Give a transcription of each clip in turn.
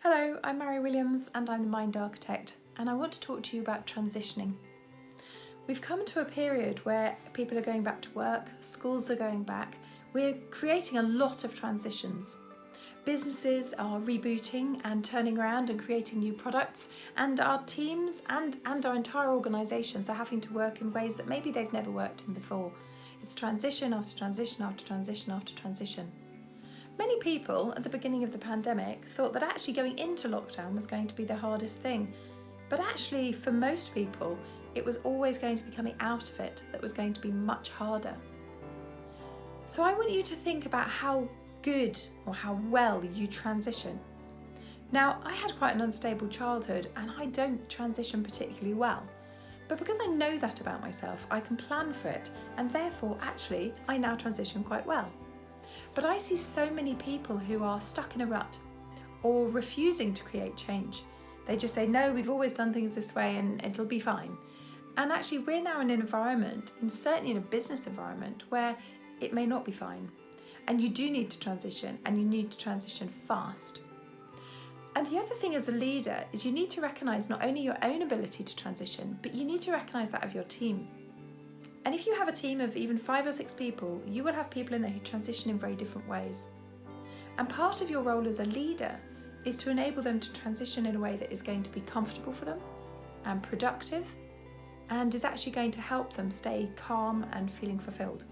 Hello, I'm Mary Williams and I'm the Mind Architect, and I want to talk to you about transitioning. We've come to a period where people are going back to work, schools are going back, we're creating a lot of transitions. Businesses are rebooting and turning around and creating new products, and our teams and our entire organisations are having to work in ways that maybe they've never worked in before. It's transition after transition after transition after transition. Many people at the beginning of the pandemic thought that actually going into lockdown was going to be the hardest thing. But actually, for most people, it was always going to be coming out of it that was going to be much harder. So I want you to think about how good or how well you transition. Now, I had quite an unstable childhood and I don't transition particularly well. But because I know that about myself, I can plan for it, and therefore, actually, I now transition quite well. But I see so many people who are stuck in a rut or refusing to create change. They just say, no, we've always done things this way and it'll be fine. And actually we're now in an environment, and certainly in a business environment, where it may not be fine. And you do need to transition, and you need to transition fast. And the other thing as a leader is you need to recognise not only your own ability to transition, but you need to recognise that of your team. And if you have a team of even 5 or 6 people, you will have people in there who transition in very different ways. And part of your role as a leader is to enable them to transition in a way that is going to be comfortable for them and productive, and is actually going to help them stay calm and feeling fulfilled.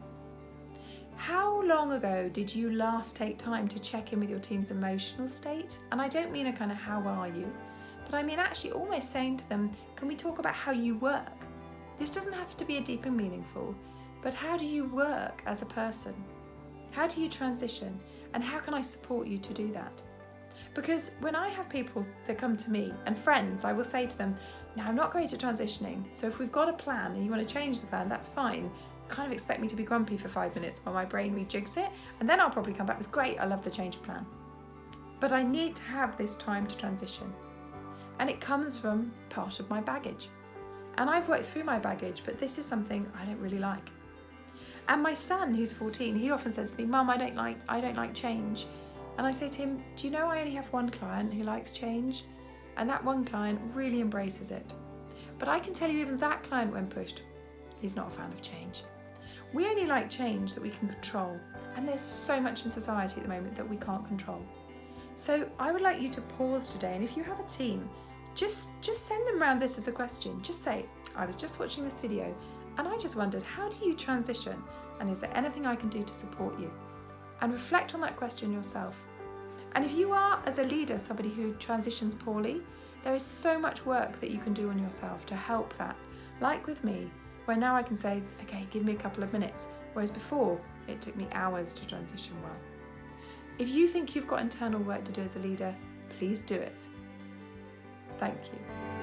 How long ago did you last take time to check in with your team's emotional state? And I don't mean a kind of how are you, but I mean actually almost saying to them, can we talk about how you work? This doesn't have to be a deep and meaningful, but how do you work as a person? How do you transition? And how can I support you to do that? Because when I have people that come to me, and friends, I will say to them, now I'm not great at transitioning, so if we've got a plan and you want to change the plan, that's fine. Kind of expect me to be grumpy for 5 minutes while my brain rejigs it, and then I'll probably come back with, great, I love the change of plan. But I need to have this time to transition. And it comes from part of my baggage. And I've worked through my baggage, but this is something I don't really like. And my son, who's 14, he often says to me, Mum, I don't like change. And I say to him, do you know I only have one client who likes change? And that one client really embraces it. But I can tell you, even that client, when pushed, he's not a fan of change. We only like change that we can control. And there's so much in society at the moment that we can't control. So I would like you to pause today, and if you have a team, just send them around this as a question. Just say, I was just watching this video and I just wondered, how do you transition? And is there anything I can do to support you? And reflect on that question yourself. And if you are, as a leader, somebody who transitions poorly, there is so much work that you can do on yourself to help that. Like with me, where now I can say, okay, give me a couple of minutes. Whereas before, it took me hours to transition well. If you think you've got internal work to do as a leader, please do it. Thank you.